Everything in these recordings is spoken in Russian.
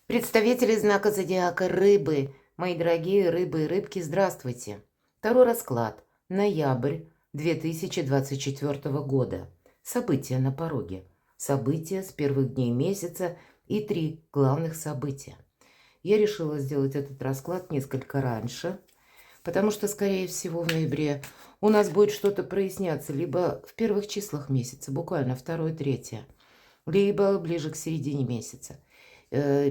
Представители знака зодиака Рыбы, мои дорогие рыбы и рыбки, здравствуйте. Второй расклад. Ноябрь 2024 года. События на пороге. События с первых дней месяца и 3 главных события. Я решила сделать этот расклад несколько раньше, потому что, скорее всего, в ноябре у нас будет что-то проясняться либо в первых числах месяца, буквально 2-3, либо ближе к середине месяца.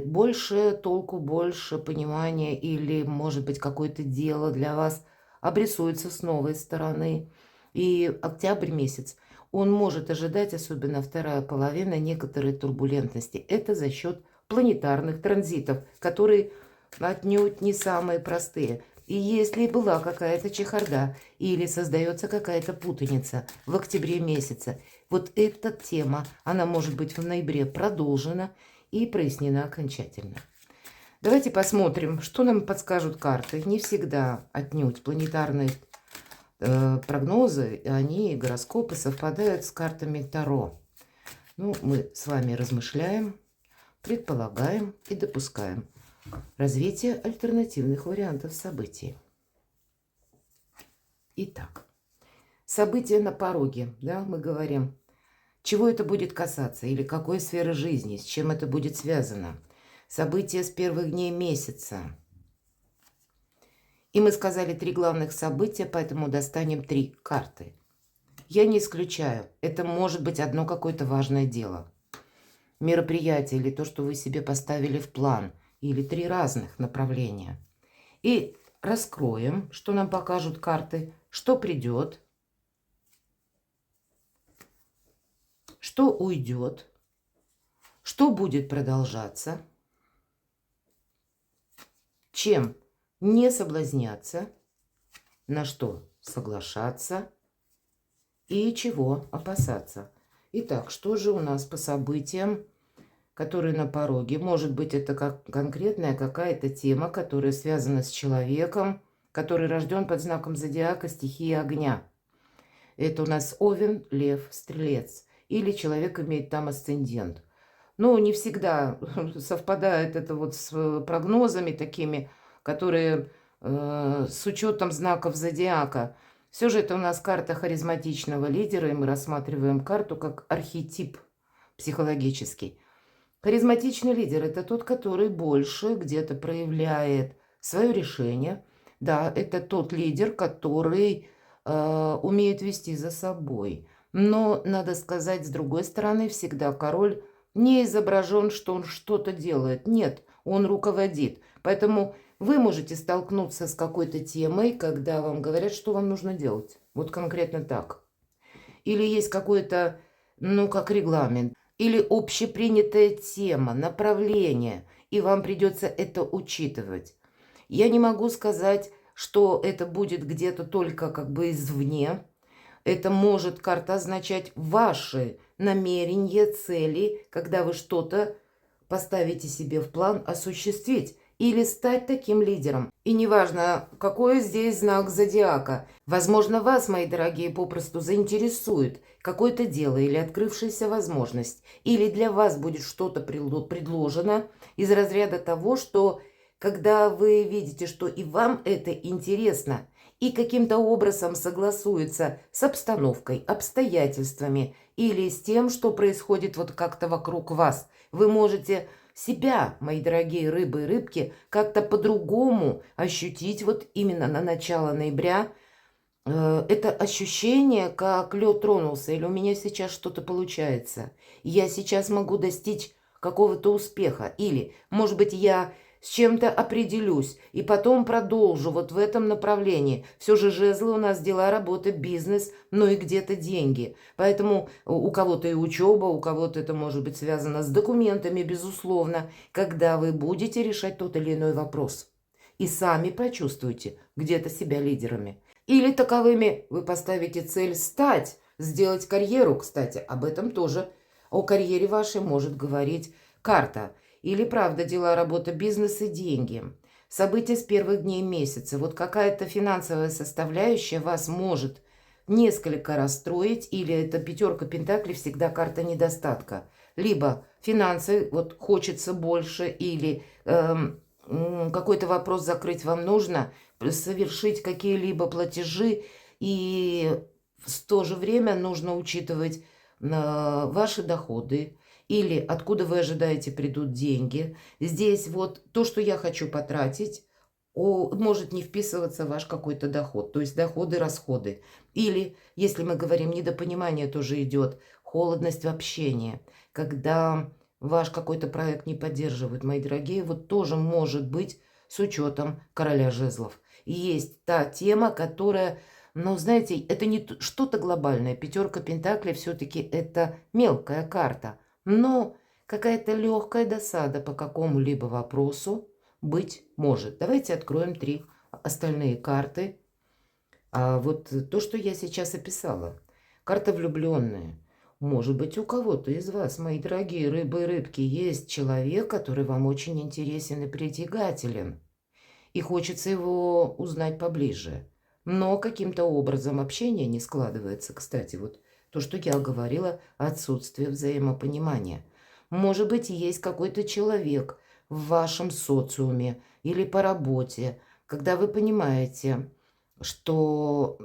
Больше толку, больше понимания или, может быть, какое-то дело для вас обрисуется с новой стороны. И октябрь месяц, он может ожидать, особенно вторая половина, некоторой турбулентности. Это за счет планетарных транзитов, которые отнюдь не самые простые. И если была какая-то чехарда или создается какая-то путаница в октябре месяце, вот эта тема, она может быть в ноябре продолжена и прояснена окончательно. Давайте посмотрим, что нам подскажут карты. Не всегда отнюдь планетарные прогнозы, они, гороскопы совпадают с картами Таро. Ну, мы с вами размышляем, предполагаем и допускаем развитие альтернативных вариантов событий. Итак, события на пороге, да, мы говорим. Чего это будет касаться или какой сферы жизни, с чем это будет связано? События с первых дней месяца. И мы сказали 3 главных события, поэтому достанем 3 карты. Я не исключаю, это может быть одно какое-то важное дело. Мероприятие или то, что вы себе поставили в план, или 3 разных направления. И раскроем, что нам покажут карты, что придет, что уйдет, что будет продолжаться, чем не соблазняться, на что соглашаться и чего опасаться. Итак, что же у нас по событиям, которые на пороге? Может быть, это как конкретная какая-то тема, которая связана с человеком, который рожден под знаком зодиака стихии огня. Это у нас Овен, Лев, Стрелец. Или человек имеет там асцендент. Но не всегда совпадает это вот с прогнозами такими, которые с учетом знаков зодиака. Все же это у нас карта харизматичного лидера, и мы рассматриваем карту как архетип психологический. Харизматичный лидер – это тот, который больше где-то проявляет свое решение. Да, это тот лидер, который умеет вести за собой. Но, надо сказать, с другой стороны, всегда король не изображен, что он что-то делает. Нет, он руководит. Поэтому вы можете столкнуться с какой-то темой, когда вам говорят, что вам нужно делать. Вот конкретно так. Или есть какой-то, ну, как регламент. Или общепринятая тема, направление. И вам придется это учитывать. Я не могу сказать, что это будет где-то только как бы извне. Это может карта означать ваши намерения, цели, когда вы что-то поставите себе в план осуществить или стать таким лидером. И неважно, какой здесь знак зодиака. Возможно, вас, мои дорогие, попросту заинтересует какое-то дело или открывшаяся возможность. Или для вас будет что-то предложено из разряда того, что когда вы видите, что и вам это интересно, и каким-то образом согласуется с обстановкой, обстоятельствами или с тем, что происходит вот как-то вокруг вас, вы можете себя, мои дорогие рыбы и рыбки, как-то по-другому ощутить вот именно на начало ноября. Это ощущение, как лед тронулся, или у меня сейчас что-то получается. Я сейчас могу достичь какого-то успеха, или, может быть, я с чем-то определюсь и потом продолжу вот в этом направлении. Все же жезлы у нас дела, работа, бизнес, но и где-то деньги. Поэтому у кого-то и учеба, у кого-то это может быть связано с документами, безусловно, когда вы будете решать тот или иной вопрос. И сами почувствуете где-то себя лидерами. Или таковыми вы поставите цель стать, сделать карьеру, кстати, об этом тоже, о карьере вашей может говорить карта. Или, правда, дела, работа, бизнес и деньги. События с первых дней месяца. Вот какая-то финансовая составляющая вас может несколько расстроить. Или это 5 пентаклей всегда карта недостатка. либо финансы, вот хочется больше, или какой-то вопрос закрыть вам нужно, совершить какие-либо платежи, и в то же время нужно учитывать ваши доходы, или откуда вы ожидаете придут деньги. Здесь вот то, что я хочу потратить, может не вписываться в ваш какой-то доход, то есть доходы, расходы. Или, если мы говорим, недопонимание тоже идет, холодность в общении, когда ваш какой-то проект не поддерживают, мои дорогие, вот тоже может быть с учетом короля жезлов. И есть та тема, которая, ну, знаете, это не что-то глобальное. Пятерка пентаклей все-таки это мелкая карта, но какая-то легкая досада по какому-либо вопросу быть может. Давайте откроем 3 остальные карты. Вот то, что я сейчас описала. Карта влюбленная. Может быть, у кого-то из вас, мои дорогие рыбы и рыбки, есть человек, который вам очень интересен и притягателен. И хочется его узнать поближе. Но каким-то образом общение не складывается. Кстати, вот то, что я говорила, отсутствие взаимопонимания. Может быть, есть какой-то человек в вашем социуме или по работе, когда вы понимаете, что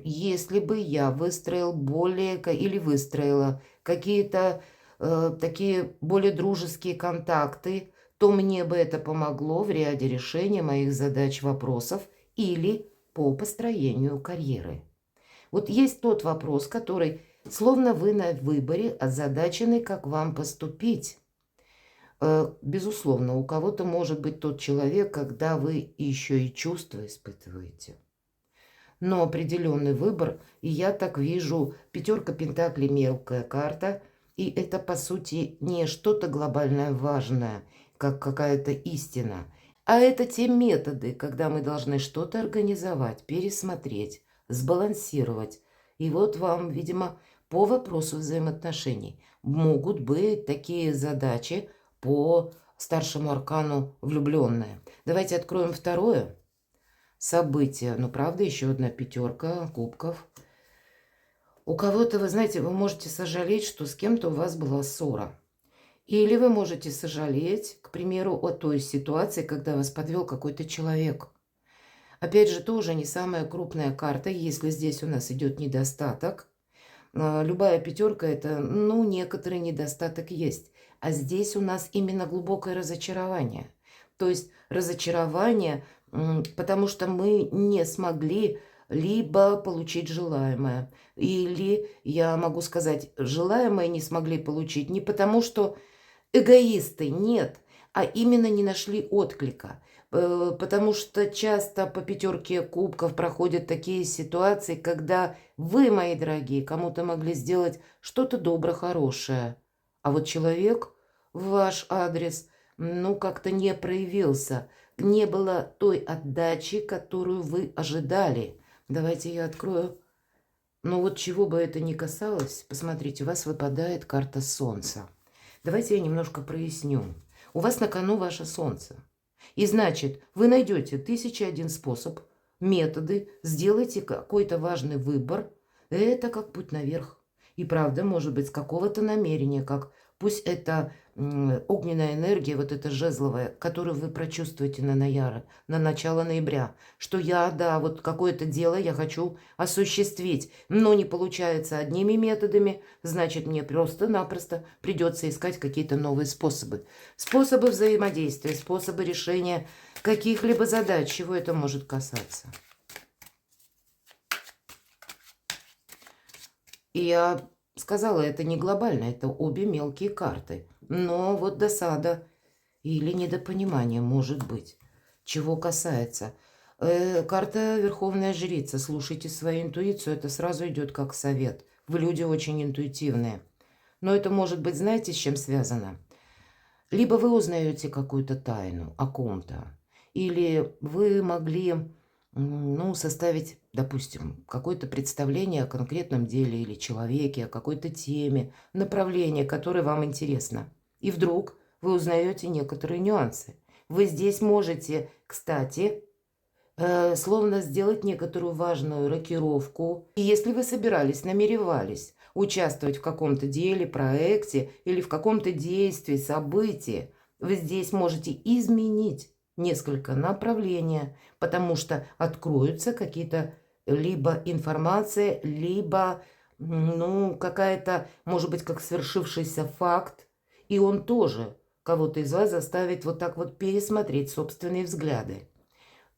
если бы я выстроил более или выстроила какие-то такие более дружеские контакты, то мне бы это помогло в ряде решения моих задач, вопросов или по построению карьеры. Вот есть тот вопрос, который словно вы на выборе озадачены, как вам поступить. Безусловно, у кого-то может быть тот человек, когда вы еще и чувства испытываете. Но определенный выбор, и я так вижу, пятерка пентаклей мелкая карта, и это по сути не что-то глобальное важное, как какая-то истина, а это те методы, когда мы должны что-то организовать, пересмотреть, сбалансировать. И вот вам, видимо, по вопросу взаимоотношений могут быть такие задачи по старшему аркану влюбленные. Давайте откроем второе. События. Ну, правда, еще одна пятерка кубков. У кого-то, вы знаете, вы можете сожалеть, что с кем-то у вас была ссора. Или вы можете сожалеть, к примеру, о той ситуации, когда вас подвел какой-то человек. Опять же, тоже не самая крупная карта, если здесь у нас идет недостаток. Любая пятерка – это, ну, некоторый недостаток есть. А здесь у нас именно глубокое разочарование. То есть разочарование, потому что мы не смогли либо получить желаемое. Или, я могу сказать, желаемое не смогли получить не потому, что эгоисты, нет, а именно не нашли отклика. Потому что часто по пятерке кубков проходят такие ситуации, когда вы, мои дорогие, кому-то могли сделать что-то доброе, хорошее. А вот человек в ваш адрес, ну, как-то не проявился. Не было той отдачи, которую вы ожидали. Давайте я открою. Ну вот чего бы это ни касалось, посмотрите, у вас выпадает карта Солнца. Давайте я немножко проясню. У вас на кону ваше Солнце. И значит, вы найдете 1001 способ, методы, сделайте какой-то важный выбор. Это как путь наверх. И правда, может быть, с какого-то намерения, как пусть это огненная энергия, вот эта жезловая, которую вы прочувствуете на начало ноября, что я, да, вот какое-то дело я хочу осуществить, но не получается одними методами, значит, мне просто-напросто придется искать какие-то новые способы. Способы взаимодействия, способы решения каких-либо задач, чего это может касаться. И я сказала, это не глобально, это обе мелкие карты. Но вот досада или недопонимание может быть. Чего касается. Карта Верховная Жрица. Слушайте свою интуицию, это сразу идет как совет. Вы люди очень интуитивные. Но это может быть, знаете, с чем связано? Либо вы узнаете какую-то тайну о ком-то, или вы могли, ну, составить, допустим, какое-то представление о конкретном деле или человеке, о какой-то теме, направлении, которое вам интересно. И вдруг вы узнаете некоторые нюансы. Вы здесь можете, кстати, словно сделать некоторую важную рокировку. И если вы собирались, намеревались участвовать в каком-то деле, проекте или в каком-то действии, событии, вы здесь можете изменить несколько направления, потому что откроются какие-то либо информация, либо, ну, какая-то, может быть, как свершившийся факт, и он тоже кого-то из вас заставит вот так вот пересмотреть собственные взгляды.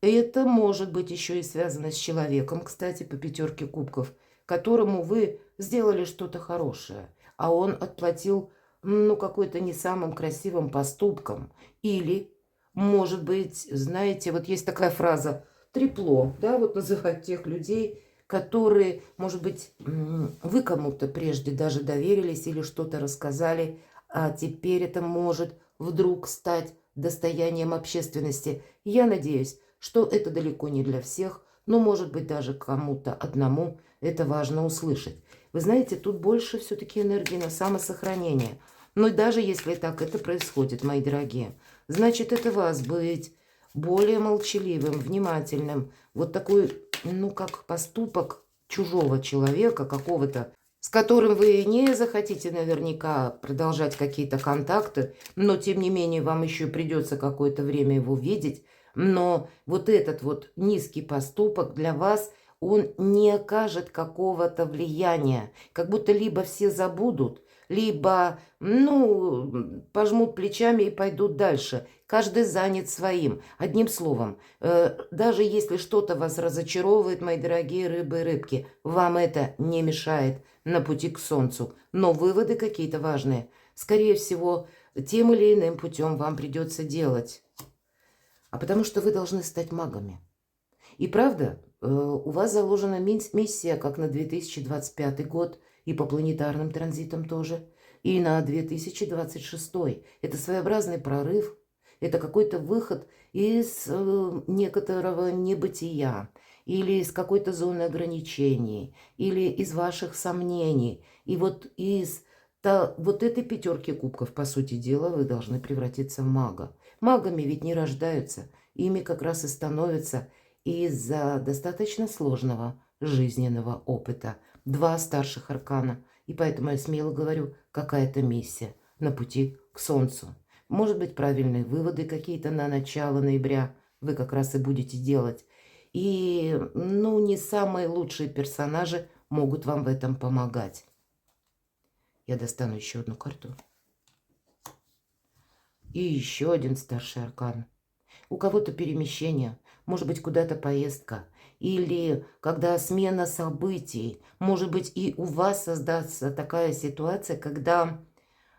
Это может быть еще и связано с человеком, кстати, по 5 кубков, которому вы сделали что-то хорошее, а он отплатил, ну, какой-то не самым красивым поступком. Или, может быть, знаете, вот есть такая фраза «трепло», да, вот называют тех людей, которые, может быть, вы кому-то прежде даже доверились или что-то рассказали, а теперь это может вдруг стать достоянием общественности. Я надеюсь, что это далеко не для всех, но, может быть, даже кому-то одному это важно услышать. Вы знаете, тут больше все-таки энергии на самосохранение. Но даже если так это происходит, мои дорогие, значит, это вас быть более молчаливым, внимательным. Вот такой, ну, как поступок чужого человека, какого-то, с которым вы не захотите наверняка продолжать какие-то контакты, но, тем не менее, вам еще придется какое-то время его видеть. Но вот этот вот низкий поступок для вас, он не окажет какого-то влияния. Как будто либо все забудут, либо, ну, пожмут плечами и пойдут дальше. Каждый занят своим. Одним словом, даже если что-то вас разочаровывает, мои дорогие рыбы и рыбки, вам это не мешает на пути к солнцу. Но выводы какие-то важные, скорее всего, тем или иным путем вам придется делать. А потому что вы должны стать магами. И правда, у вас заложена миссия как на 2025 год, и по планетарным транзитам тоже, и на 2026. Это своеобразный прорыв, это какой-то выход из некоторого небытия, или из какой-то зоны ограничений, или из ваших сомнений. И вот из вот этой 5 кубков, по сути дела, вы должны превратиться в мага. Магами ведь не рождаются, ими как раз и становятся из-за достаточно сложного жизненного опыта. 2 старших аркана. И поэтому я смело говорю, какая-то миссия на пути к солнцу. Может быть, правильные выводы какие-то на начало ноября вы как раз и будете делать. И, ну, не самые лучшие персонажи могут вам в этом помогать. Я достану еще одну карту. И еще один старший аркан. У кого-то перемещение, может быть, куда-то поездка. Или когда смена событий. Может быть, и у вас создастся такая ситуация, когда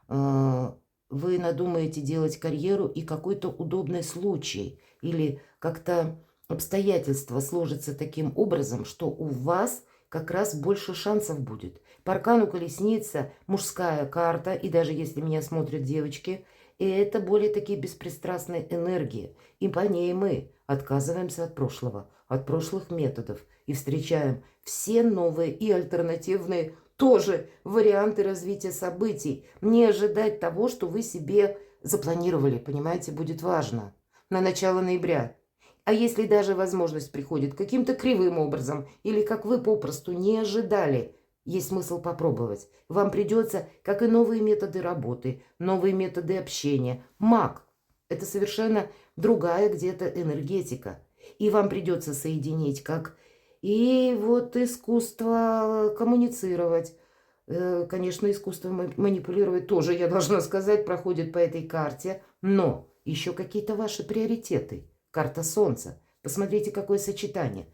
вы надумаете делать карьеру, и какой-то удобный случай. Или как-то обстоятельства сложатся таким образом, что у вас как раз больше шансов будет. По аркану колесница, мужская карта, и даже если меня смотрят девочки, это более такие беспристрастные энергии. И по ней мы отказываемся от прошлого, от прошлых методов и встречаем все новые и альтернативные тоже варианты развития событий. Не ожидать того, что вы себе запланировали, понимаете, будет важно на начало ноября. А если даже возможность приходит каким-то кривым образом, или как вы попросту не ожидали, есть смысл попробовать. Вам придется, как и новые методы работы, новые методы общения. Маг – это совершенно другая где-то энергетика. И вам придется соединить как и вот искусство коммуницировать. Конечно, искусство манипулировать тоже, я должна сказать, проходит по этой карте. Но еще какие-то ваши приоритеты. Карта Солнца. Посмотрите, какое сочетание.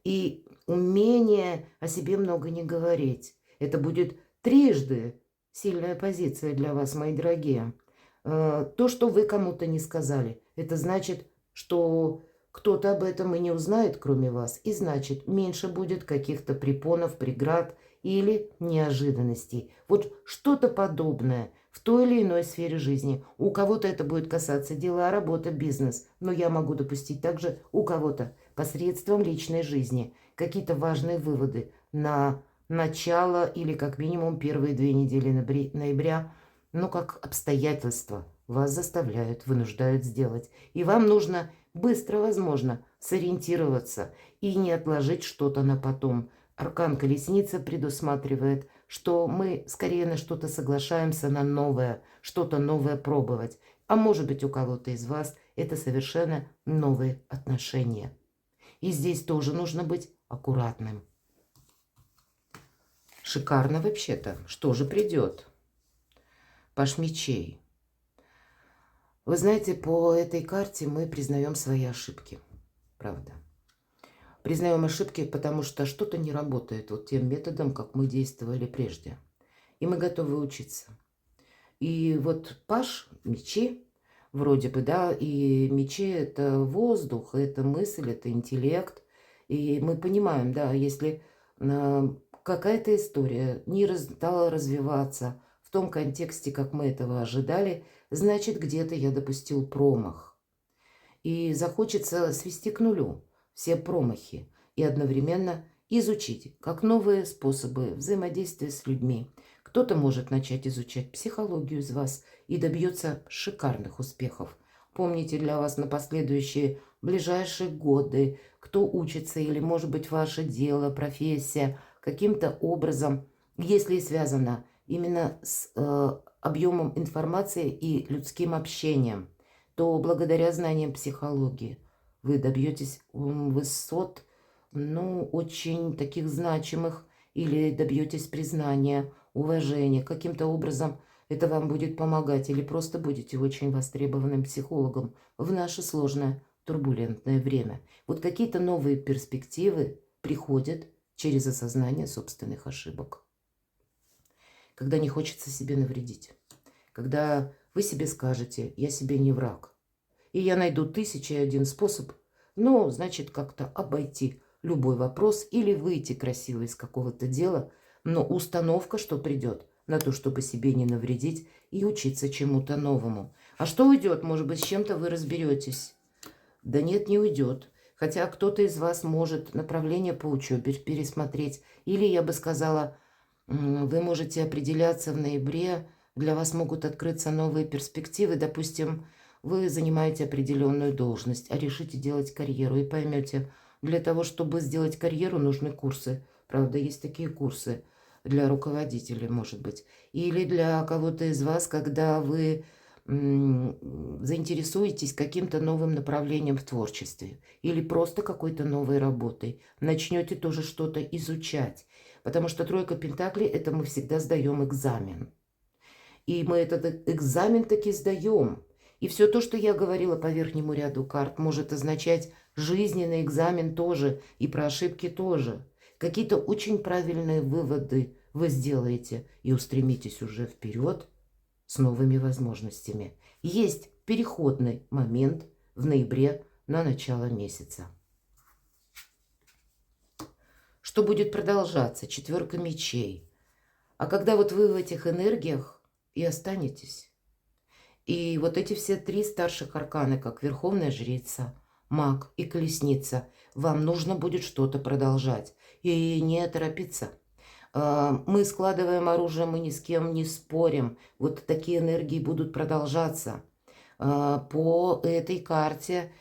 И умение о себе много не говорить. Это будет трижды сильная позиция для вас, мои дорогие. То, что вы кому-то не сказали, это значит, что кто-то об этом и не узнает, кроме вас. И значит, меньше будет каких-то препонов, преград или неожиданностей. Вот что-то подобное в той или иной сфере жизни. У кого-то это будет касаться дела, работа, бизнес. Но я могу допустить также у кого-то посредством личной жизни какие-то важные выводы на начало или как минимум первые 2 недели ноября. Ну, как обстоятельства вас заставляют, вынуждают сделать. И вам нужно быстро, возможно, сориентироваться и не отложить что-то на потом. Аркан Колесница предусматривает, что мы скорее на что-то соглашаемся, на новое, что-то новое пробовать. А может быть, у кого-то из вас это совершенно новые отношения. И здесь тоже нужно быть аккуратным. Шикарно вообще-то. Что же придет? Паж мечей. Вы знаете, по этой карте мы признаем свои ошибки. Правда. Признаем ошибки, потому что что-то не работает вот тем методом, как мы действовали прежде. И мы готовы учиться. И вот паж мечи, вроде бы, да, и мечи — это воздух, это мысль, это интеллект. И мы понимаем, да, если какая-то история не стала развиваться в том контексте, как мы этого ожидали, значит, где-то я допустил промах. И захочется свести к нулю все промахи и одновременно изучить, как новые способы взаимодействия с людьми. Кто-то может начать изучать психологию из вас и добьется шикарных успехов. Помните, для вас на последующие ближайшие годы, кто учится или, может быть, ваше дело, профессия, каким-то образом, если связано именно с объемом информации и людским общением, то благодаря знаниям психологии вы добьетесь высот, ну, очень таких значимых, или добьетесь признания, уважения. Каким-то образом это вам будет помогать, или просто будете очень востребованным психологом в наше сложное, турбулентное время. Вот какие-то новые перспективы приходят через осознание собственных ошибок. Когда не хочется себе навредить. Когда вы себе скажете: я себе не враг. И я найду 1001 способ, ну, значит, как-то обойти любой вопрос или выйти красиво из какого-то дела. Но установка, что придет на то, чтобы себе не навредить и учиться чему-то новому. А что уйдет? Может быть, с чем-то вы разберетесь. Да нет, не уйдет. Хотя кто-то из вас может направление по учебе пересмотреть. Или, я бы сказала, вы можете определяться в ноябре, для вас могут открыться новые перспективы. Допустим, вы занимаете определенную должность, а решите делать карьеру и поймете, для того, чтобы сделать карьеру, нужны курсы. Правда, есть такие курсы для руководителей, может быть. Или для кого-то из вас, когда вы заинтересуетесь каким-то новым направлением в творчестве или просто какой-то новой работой, начнете тоже что-то изучать. Потому что тройка пентаклей — это мы всегда сдаем экзамен. И мы этот экзамен таки сдаем. И все то, что я говорила по верхнему ряду карт, может означать жизненный экзамен тоже, и про ошибки тоже. Какие-то очень правильные выводы вы сделаете и устремитесь уже вперед с новыми возможностями. Есть переходный момент в ноябре на начало месяца. Что будет продолжаться? Четверка мечей. А когда вот вы в этих энергиях и останетесь, и вот эти все три старших арканы, как Верховная Жрица, Маг и Колесница, вам нужно будет что-то продолжать. И не торопиться. Мы складываем оружие, мы ни с кем не спорим. Вот такие энергии будут продолжаться. По этой карте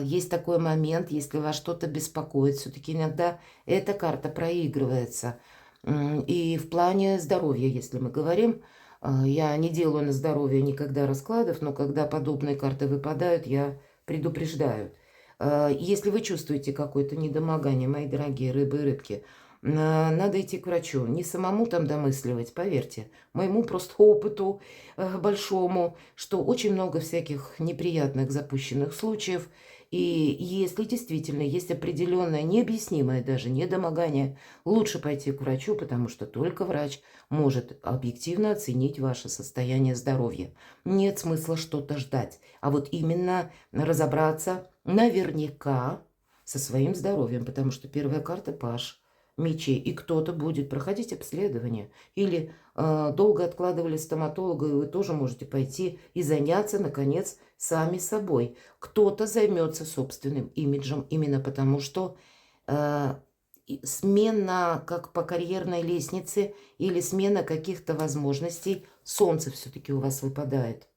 есть такой момент, если вас что-то беспокоит, все-таки иногда эта карта проигрывается. И в плане здоровья, если мы говорим, я не делаю на здоровье никогда раскладов, но когда подобные карты выпадают, я предупреждаю. Если вы чувствуете какое-то недомогание, мои дорогие рыбы и рыбки, надо идти к врачу. Не самому там домысливать, поверьте. Моему просто опыту большому, что очень много всяких неприятных запущенных случаев. И если действительно есть определенное, необъяснимое даже недомогание, лучше пойти к врачу, потому что только врач может объективно оценить ваше состояние здоровья. Нет смысла что-то ждать, а вот именно разобраться наверняка со своим здоровьем, потому что первая карта — паж мечей, и кто-то будет проходить обследование. Или долго откладывали стоматолога, и вы тоже можете пойти и заняться, наконец, сами собой. Кто-то займется собственным имиджем, именно потому что смена как по карьерной лестнице или смена каких-то возможностей, солнце все-таки у вас выпадает,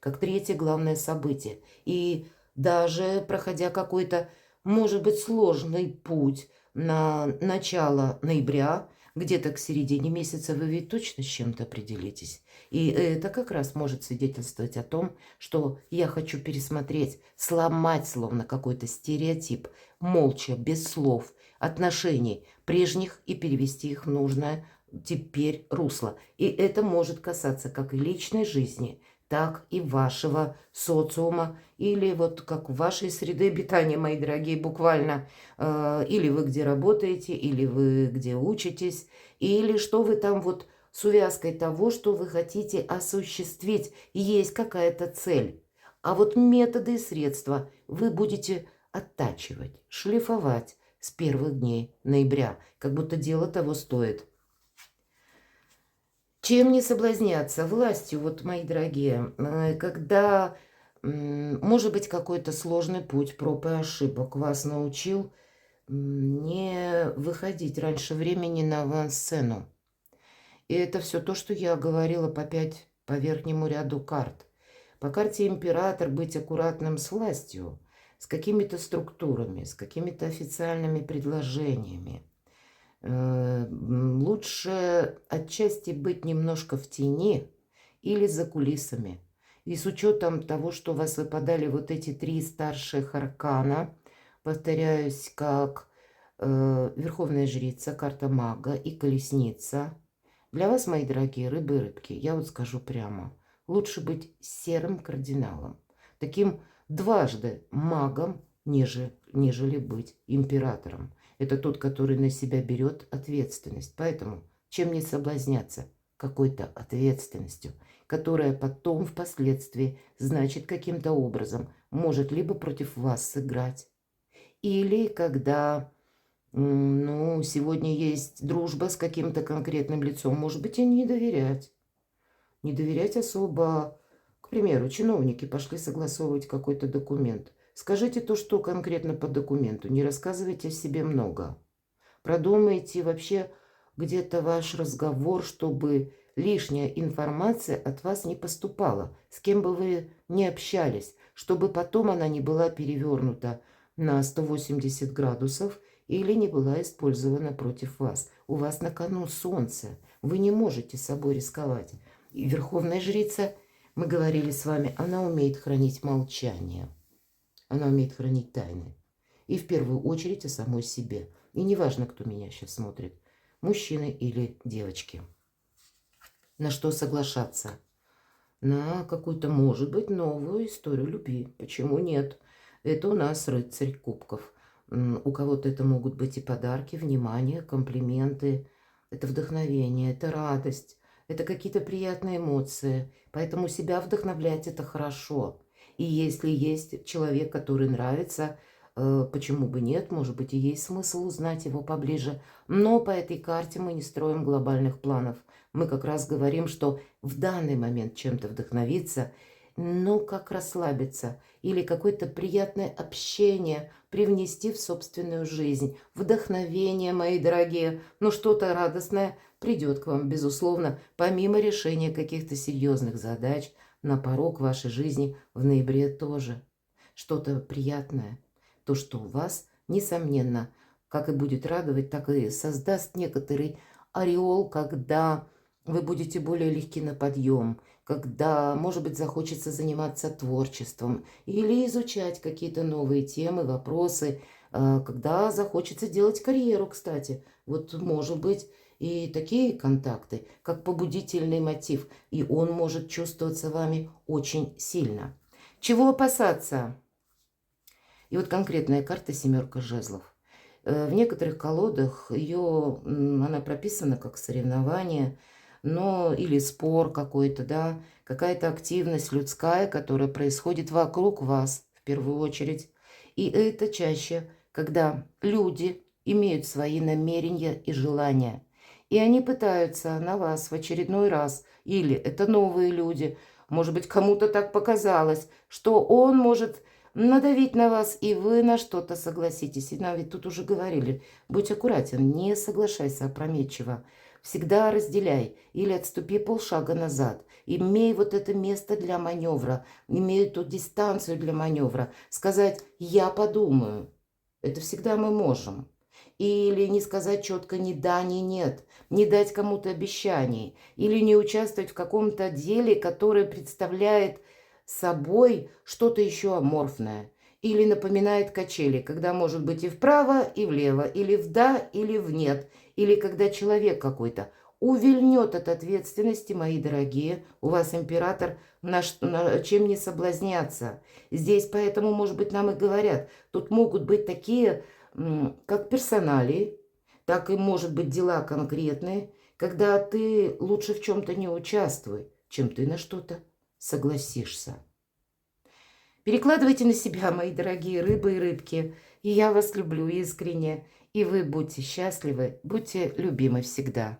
как третье главное событие. И даже проходя какой-то, может быть, сложный путь на начало ноября, где-то к середине месяца вы ведь точно с чем-то определитесь. И это как раз может свидетельствовать о том, что я хочу пересмотреть, сломать словно какой-то стереотип, молча, без слов, отношений прежних и перевести их в нужное теперь русло. И это может касаться как и личной жизни, так и вашего социума, или вот как вашей среды обитания, мои дорогие, буквально, или вы где работаете, или вы где учитесь, или что вы там вот с увязкой того, что вы хотите осуществить, есть какая-то цель. А вот методы и средства вы будете оттачивать, шлифовать с первых дней ноября, как будто дело того стоит. Чем не соблазняться? Властью, вот, мои дорогие, когда, может быть, какой-то сложный путь проб и ошибок вас научил не выходить раньше времени на авансцену. И это все то, что я говорила по верхнему ряду карт. По карте император быть аккуратным с властью, с какими-то структурами, с какими-то официальными предложениями. Лучше отчасти быть немножко в тени или за кулисами. И с учетом того, что у вас выпадали вот эти 3 старших аркана, повторяюсь, как Верховная Жрица, карта Мага и Колесница. Для вас, мои дорогие рыбы и рыбки, я вот скажу прямо, лучше быть серым кардиналом, таким дважды магом, нежели быть императором. Это тот, который на себя берет ответственность. Поэтому чем не соблазняться какой-то ответственностью, которая потом впоследствии, значит, каким-то образом может либо против вас сыграть, или когда, ну, сегодня есть дружба с каким-то конкретным лицом, может быть, и не доверять. Не доверять особо. К примеру, чиновники пошли согласовывать какой-то документ. Скажите то, что конкретно по документу. Не рассказывайте о себе много. Продумайте вообще где-то ваш разговор, чтобы лишняя информация от вас не поступала, с кем бы вы ни общались, чтобы потом она не была перевернута на 180 градусов или не была использована против вас. У вас на кону солнце, вы не можете собой рисковать. И Верховная Жрица, мы говорили с вами, она умеет хранить молчание. Она умеет хранить тайны. И в первую очередь о самой себе. И неважно, кто меня сейчас смотрит, мужчины или девочки. На что соглашаться? На какую-то, может быть, новую историю любви. Почему нет? Это у нас рыцарь кубков. У кого-то это могут быть и подарки, внимание, комплименты. Это вдохновение, это радость. Это какие-то приятные эмоции. Поэтому себя вдохновлять – это хорошо. И если есть человек, который нравится, почему бы нет, может быть, и есть смысл узнать его поближе. Но по этой карте мы не строим глобальных планов. Мы как раз говорим, что в данный момент чем-то вдохновиться, но как расслабиться или какое-то приятное общение привнести в собственную жизнь. Вдохновение, мои дорогие, ну что-то радостное придет к вам, безусловно, помимо решения каких-то серьезных задач – на порог вашей жизни в ноябре тоже. Что-то приятное. То, что у вас, несомненно, как и будет радовать, так и создаст некоторый ореол, когда вы будете более легки на подъем, когда, может быть, захочется заниматься творчеством или изучать какие-то новые темы, вопросы, когда захочется делать карьеру, кстати. Вот, может быть, и такие контакты, как побудительный мотив, и он может чувствоваться вами очень сильно. Чего опасаться? И вот конкретная карта «Семерка жезлов». В некоторых колодах она прописана как соревнование, но или спор какой-то, да, какая-то активность людская, которая происходит вокруг вас в первую очередь. И это чаще, когда люди имеют свои намерения и желания. И они пытаются на вас в очередной раз, или это новые люди, может быть, кому-то так показалось, что он может надавить на вас, и вы на что-то согласитесь. И нам ведь тут уже говорили, будь аккуратен, не соглашайся опрометчиво. Всегда разделяй или отступи полшага назад. Имей вот это место для маневра, имей эту дистанцию для маневра. Сказать «я подумаю». Это всегда мы можем. или не сказать четко ни да, ни нет, не дать кому-то обещаний, или не участвовать в каком-то деле, которое представляет собой что-то еще аморфное, или напоминает качели, когда может быть и вправо, и влево, или в да, или в нет, или когда человек какой-то увильнет от ответственности, мои дорогие, у вас император, чем не соблазняться. Здесь поэтому, может быть, нам и говорят, тут могут быть такие, как персоналии, так и, может быть, дела конкретные, когда ты лучше в чем-то не участвуй, чем ты на что-то согласишься. Перекладывайте на себя, мои дорогие рыбы и рыбки, и я вас люблю искренне, и вы будьте счастливы, будьте любимы всегда.